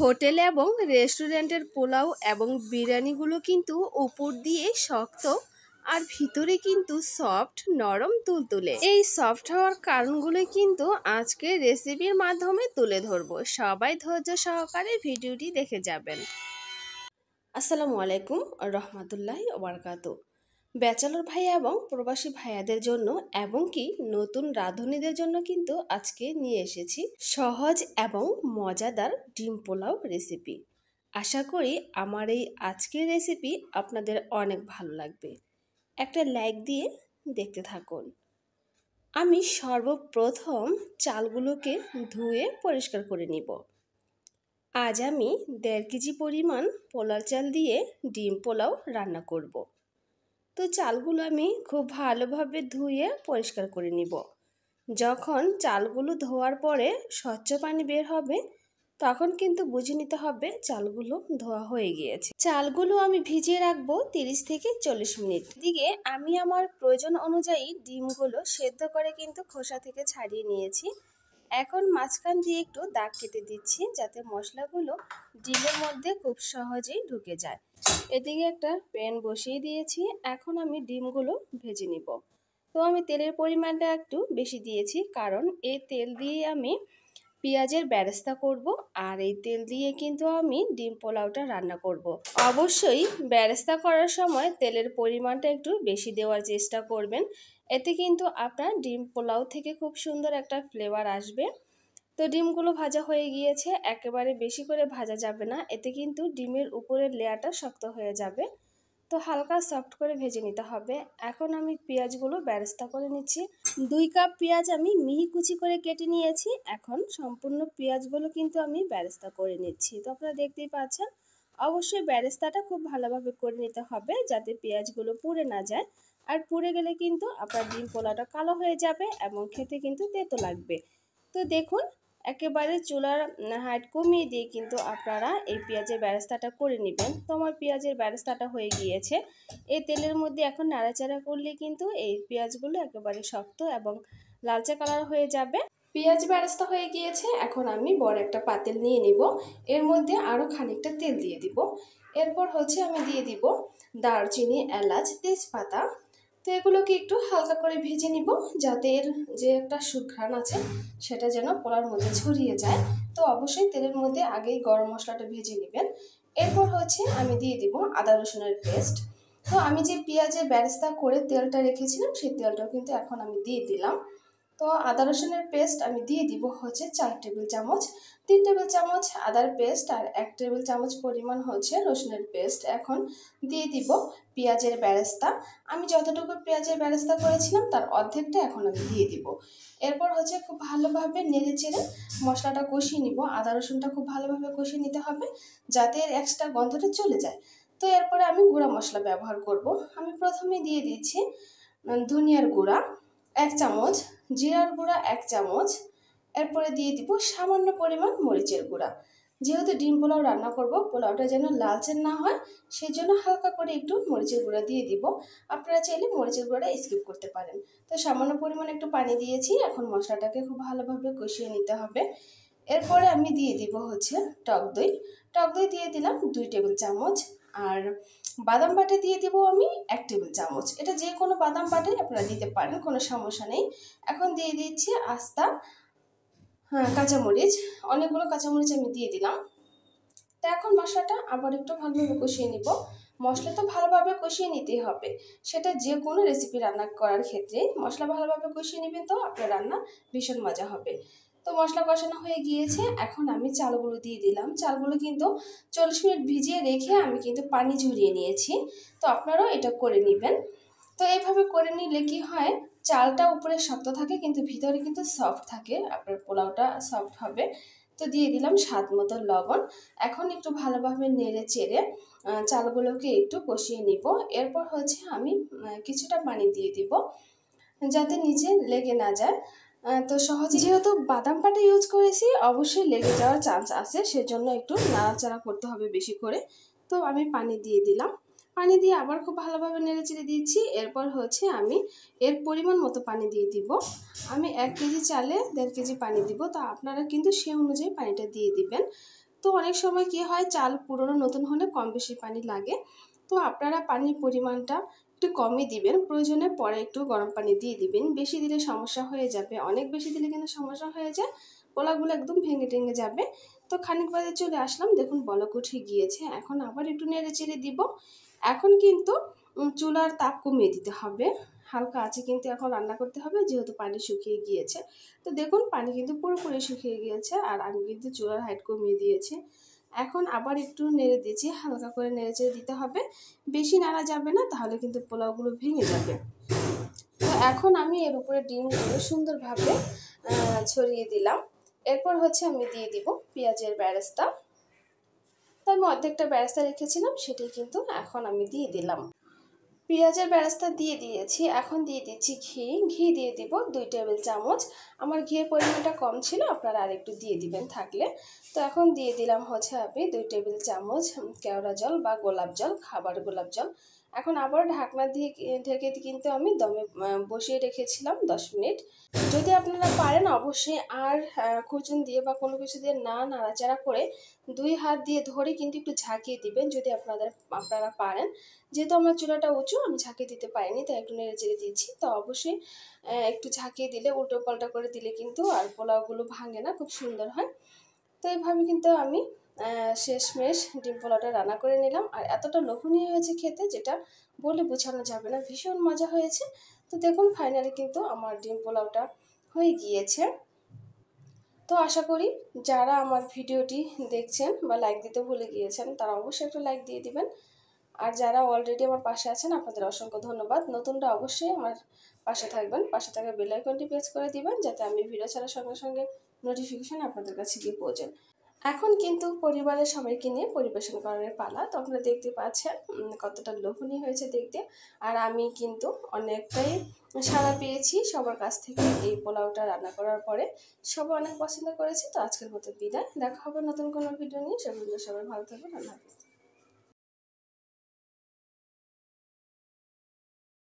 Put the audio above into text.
Hotel এবং রেস্টুরেন্টের পোলাও এবং বিরিয়ানিগুলো কিন্তু উপর দিয়ে শক্ত আর ভিতরে কিন্তু সফট নরম তুলতুলে। এই সফট হওয়ার কারণগুলো কিন্তু আজকে রেসিপির মাধ্যমে তুলে ধরবো। সবাই ধৈর্য সহকারে ভিডিওটি দেখে যাবেন। আসসালামু আলাইকুম রহমতুল্লাহি ওয়া বারাকাতুহু। ব্যাচেলর ভাইয়া এবং প্রবাসী ভাইয়াদের জন্য এবং কি নতুন রাঁধুনিদের জন্য কিন্তু আজকে নিয়ে এসেছি সহজ এবং মজাদার ডিম পোলাও রেসিপি। আশা করি আমার এই আজকের রেসিপি আপনাদের অনেক ভালো লাগবে। একটা লাইক দিয়ে দেখতে থাকুন। আমি সর্বপ্রথম চালগুলোকে ধুয়ে পরিষ্কার করে নিব। আজ আমি 1.5 কেজি পরিমাণ পোলাও চাল দিয়ে ডিম পোলাও রান্না করব। তো চালগুলো আমি খুব ভালোভাবে ধুয়ে পরিষ্কার করে নিব। যখন চালগুলো ধোয়ার পরে স্বচ্ছ পানি বের হবে তখন কিন্তু বুঝে নিতে হবে চালগুলো ধোয়া হয়ে গিয়েছে। চালগুলো আমি ভিজিয়ে রাখবো 30 থেকে 40 মিনিট। দিকে আমি আমার প্রয়োজন অনুযায়ী ডিমগুলো সেদ্ধ করে কিন্তু খোসা থেকে ছাড়িয়ে নিয়েছি। এখন মাঝখান দিয়ে একটু দাগ কেটে দিচ্ছি যাতে মশলাগুলো ডিমের মধ্যে খুব সহজেই ঢুকে যায়। এদিকে একটা প্যান বসিয়ে দিয়েছি। এখন আমি ডিমগুলো ভেজে নিব। তো আমি তেলের পরিমাণটা একটু বেশি দিয়েছি কারণ এই তেল দিয়ে আমি পেঁয়াজের বেরেস্তা করব আর এই তেল দিয়ে কিন্তু আমি ডিম পোলাওটা রান্না করব। অবশ্যই বেরেস্তা করার সময় তেলের পরিমাণটা একটু বেশি দেওয়ার চেষ্টা করবেন। এতে কিন্তু আপনার ডিম পোলাও থেকে খুব সুন্দর একটা ফ্লেভার আসবে। তো ডিমগুলো ভাজা হয়ে গিয়েছে, একেবারে বেশি করে ভাজা যাবে না, এতে কিন্তু ডিমের উপরের লেয়ারটা শক্ত হয়ে যাবে। তো হালকা সফট করে ভেজে নিতে হবে। এখন আমি পেঁয়াজগুলো বেরেস্তা করে নিচ্ছি। 2 কাপ পেঁয়াজ আমি মিহি কুচি করে কেটে নিয়েছি। এখন সম্পূর্ণ পেঁয়াজগুলো কিন্তু আমি বেরেস্তা করে নিচ্ছি। তো আপনারা দেখতেই পাচ্ছেন। অবশ্যই বেরেস্তাটা খুব ভালোভাবে করে নিতে হবে যাতে পেঁয়াজগুলো পুড়ে না যায়। আর পুড়ে গেলে কিন্তু আপনার ডিম পোলাওটা কালো হয়ে যাবে এবং খেতে কিন্তু তেতো লাগবে। তো দেখুন, একেবারে চুলার হাইট কমিয়ে দিয়ে কিন্তু আপনারা এই পেঁয়াজের বেরেস্তাটা করে নেবেন। তো আমার পেঁয়াজের বেরেস্তাটা হয়ে গিয়েছে। এই তেলের মধ্যে এখন নাড়াচাড়া করলে কিন্তু এই পেঁয়াজগুলো একেবারে শক্ত এবং লালচে কালার হয়ে যাবে। পেঁয়াজ বেরেস্তা হয়ে গিয়েছে। এখন আমি বড় একটা পাতিল নিয়ে নিব। এর মধ্যে আরও খানিকটা তেল দিয়ে দিব। এরপর আমি দিয়ে দিব দারচিনি, এলাচ, তেজপাতা। তো এগুলোকে একটু হালকা করে ভেজে নিব যাতে এর যে একটা সুঘ্রাণ আছে সেটা যেন পোলার মধ্যে ছড়িয়ে যায়। তো অবশ্যই তেলের মধ্যে আগেই গরম মশলাটা ভেজে নেবেন। এরপর আমি দিয়ে দিব আদা রসুনের পেস্ট। তো আমি যে পেঁয়াজের বেরেস্তা করে তেলটা রেখেছিলাম সেই তেলটাও কিন্তু এখন আমি দিয়ে দিলাম। তো আদা রসুনের পেস্ট আমি দিয়ে দিব 4 টেবিল চামচ। 3 টেবিল চামচ আদার পেস্ট আর 1 টেবিল চামচ পরিমাণ রসুনের পেস্ট। এখন দিয়ে দিব পেঁয়াজের বেরেস্তা। আমি যতটুকু পেঁয়াজের বেরেস্তা করেছিলাম তার অর্ধেকটা এখন আমি দিয়ে দিব। এরপর খুব ভালোভাবে নেড়ে চেড়ে মশলাটা কষিয়ে নিব। আদা রসুনটা খুব ভালোভাবে কষিয়ে নিতে হবে যাতে এর এক্সট্রা গন্ধটা চলে যায়। তো এরপরে আমি গুঁড়া মশলা ব্যবহার করব। আমি প্রথমে দিয়ে দিচ্ছি ধনিয়ার গুঁড়া 1 চামচ, জিরার গুঁড়া 1 চামচ। এরপরে দিয়ে দিব সামান্য পরিমাণ মরিচের গুঁড়া। যেহেতু ডিম পোলাও রান্না করব, পোলাওটা যেন লালচে না হয় সেই জন্য হালকা করে একটু মরিচের গুঁড়া দিয়ে দিব। আপনারা চাইলে মরিচের গুঁড়াটা স্কিপ করতে পারেন। তো সামান্য পরিমাণ একটু পানি দিয়েছি। এখন মশলাটাকে খুব ভালোভাবে কষিয়ে নিতে হবে। এরপরে আমি দিয়ে দিব টক দই। টক দই দিয়ে দিলাম 2 টেবিল চামচ। আর বাদাম বাটা দিয়ে দিব আমি 1 টেবিল চামচ। এটা যে কোনো বাদাম বাটাই আপনারা দিতে পারেন, কোনো সমস্যা নেই। এখন দিয়ে দিচ্ছি আস্তা কাঁচামরিচ। অনেকগুলো কাঁচামরিচ আমি দিয়ে দিলাম। তো এখন মশলাটা আবার একটু ভালোভাবে কষিয়ে নিব। মশলা তো ভালোভাবে কষিয়ে নিতেই হবে, সেটা যে কোনো রেসিপি রান্না করার ক্ষেত্রে মশলা ভালোভাবে কষিয়ে নেবেন, তো আপনার রান্না ভীষণ মজা হবে। তো মশলা কষানো হয়ে গিয়েছে। এখন আমি চালগুলো দিয়ে দিলাম। চালগুলো কিন্তু 40 মিনিট ভিজিয়ে রেখে আমি কিন্তু পানি ঝরিয়ে নিয়েছি। তো আপনারাও এটা করে নেবেন। তো এইভাবে করে নিলে কি হয়, চালটা উপরে শক্ত থাকে কিন্তু ভিতরে কিন্তু সফট থাকে, আপনার পোলাওটা সফট হবে। তো দিয়ে দিলাম স্বাদ মতো লবণ। এখন একটু ভালোভাবে নেড়ে চেড়ে চালগুলোকে একটু কষিয়ে নিব। এরপর আমি কিছুটা পানি দিয়ে দিব যাতে নিচে লেগে না যায়। তো সহজে যেহেতু বাদাম বাটা ইউজ করেছি অবশ্যই লেগে যাওয়ার চান্স আছে, সেজন্য একটু নাড়াচাড়া করতে হবে বেশি করে। তো আমি পানি দিয়ে দিলাম। পানি দিয়ে আবার খুব ভালোভাবে নেড়ে চেড়ে দিচ্ছি। এরপর আমি এর পরিমাণ মতো পানি দিয়ে দিব। আমি 1 কেজি চালে 1.5 কেজি পানি দিব। তো আপনারা কিন্তু সেই অনুযায়ী পানিটা দিয়ে দিবেন। তো অনেক সময় কি হয়, চাল পুরনো নতুন হলে কম বেশি পানি লাগে। তো আপনারা পানির পরিমাণটা একটু কমই দিবেন, প্রয়োজনে পরে একটু গরম পানি দিয়ে দিবেন। বেশি দিলে সমস্যা হয়ে যাবে, অনেক বেশি দিলে কিন্তু সমস্যা হয়ে যায়, পোলাগুলো একদম ভেঙে টেঙে যাবে। তো খানিক বাদে চলে আসলাম, দেখুন বলক উঠে গিয়েছে। এখন আবার একটু নেড়ে চেড়ে দিব। এখন কিন্তু চুলার তাপ কমিয়ে দিতে হবে, হালকা আছে কিন্তু এখন রান্না করতে হবে, যেহেতু পানি শুকিয়ে গিয়েছে। তো দেখুন পানি কিন্তু পুরোপুরি শুকিয়ে গিয়েছে, আর আমি কিন্তু চুলার হাইট কমিয়ে দিয়েছি। এখন আবার একটু নেড়ে দিয়েছি, হালকা করে নেড়ে চেড়ে দিতে হবে, বেশি নাড়া যাবে না, তাহলে কিন্তু পোলাওগুলো ভেঙে যাবে। তো এখন আমি এর উপরে ডিমগুলো সুন্দরভাবে ছড়িয়ে দিলাম। এরপর হচ্ছে আমি দিয়ে দিব পেঁয়াজের বেরেস্তা। তো আমি অর্ধেকটা বেরেস্তা রেখেছিলাম, সেটাই কিন্তু এখন আমি দিয়ে দিলাম। পেঁয়াজের বেরেস্তা দিয়ে দিয়েছি, এখন দিয়ে দিচ্ছি ঘি দিয়ে দিব 2 টেবিল চামচ। আমার ঘিয়ের পরিমাণটা কম ছিল, আপনারা আরেকটু দিয়ে দিবেন থাকলে। তো এখন দিয়ে দিলাম হচ্ছে আমি 2 টেবিল চামচ কেওড়া জল বা গোলাপ জল, খাবার গোলাপ জল। এখন আবার ঢাকনা দিয়ে ঢেকে কিন্তু আমি দমে বসিয়ে রেখেছিলাম 10 মিনিট। যদি আপনারা পারেন অবশ্যই আর খুচুন দিয়ে বা কোনো কিছু দিয়ে না নাড়াচাড়া করে 2 হাত দিয়ে ধরে কিন্তু একটু ঝাঁকিয়ে দিবেন, যদি আপনারা পারেন। যেহেতু আমার চুলাটা উঁচু, আমি ঝাঁকিয়ে দিতে পারিনি, তাই একটু নেড়ে চেড়ে দিয়েছি। তো অবশ্যই একটু ঝাঁকিয়ে দিলে, উল্টো পাল্টা করে দিলে কিন্তু আর পোলাওগুলো ভাঙে না, খুব সুন্দর হয়। তো এইভাবে কিন্তু আমি শেষমেশ ডিম পোলাওটা রান্না করে নিলাম, আর এতটা লোভনীয় হয়েছে খেতে, যেটা বলে বোঝানো যাবে না, ভীষণ মজা হয়েছে। তো দেখুন ফাইনালি কিন্তু আমার ডিম পোলাওটা হয়ে গিয়েছে। তো আশা করি যারা আমার ভিডিওটি দেখছেন বা লাইক দিতে ভুলে গিয়েছেন, তারা অবশ্যই একটা লাইক দিয়ে দিবেন। আর যারা অলরেডি আমার পাশে আছেন, আপনাদের অসংখ্য ধন্যবাদ। নতুনরা অবশ্যই আমার পাশে থাকবেন, পাশে থাকা বেল আইকনটি প্রেস করে দিবেন, যাতে আমি ভিডিও ছাড়ার সঙ্গে সঙ্গে নোটিফিকেশন আপনাদের কাছে গিয়ে পৌঁছায়। এখন কিন্তু পরিবারের সবাইকে নিয়ে পরিবেশন করার পালা। তো আপনারা দেখতে পাচ্ছেন কতটা লোভনীয় হয়েছে দেখতে। আর আমি কিন্তু অনেকটাই সাড়া পেয়েছি সবার কাছ থেকে এই পোলাওটা রান্না করার পরে, সবাই অনেক পছন্দ করেছে। তো আজকের মতো বিদায়, দেখা হবে নতুন কোনো ভিডিও নিয়ে। সবাই ভালো থাকবেন, আল্লাহ হাফেজ।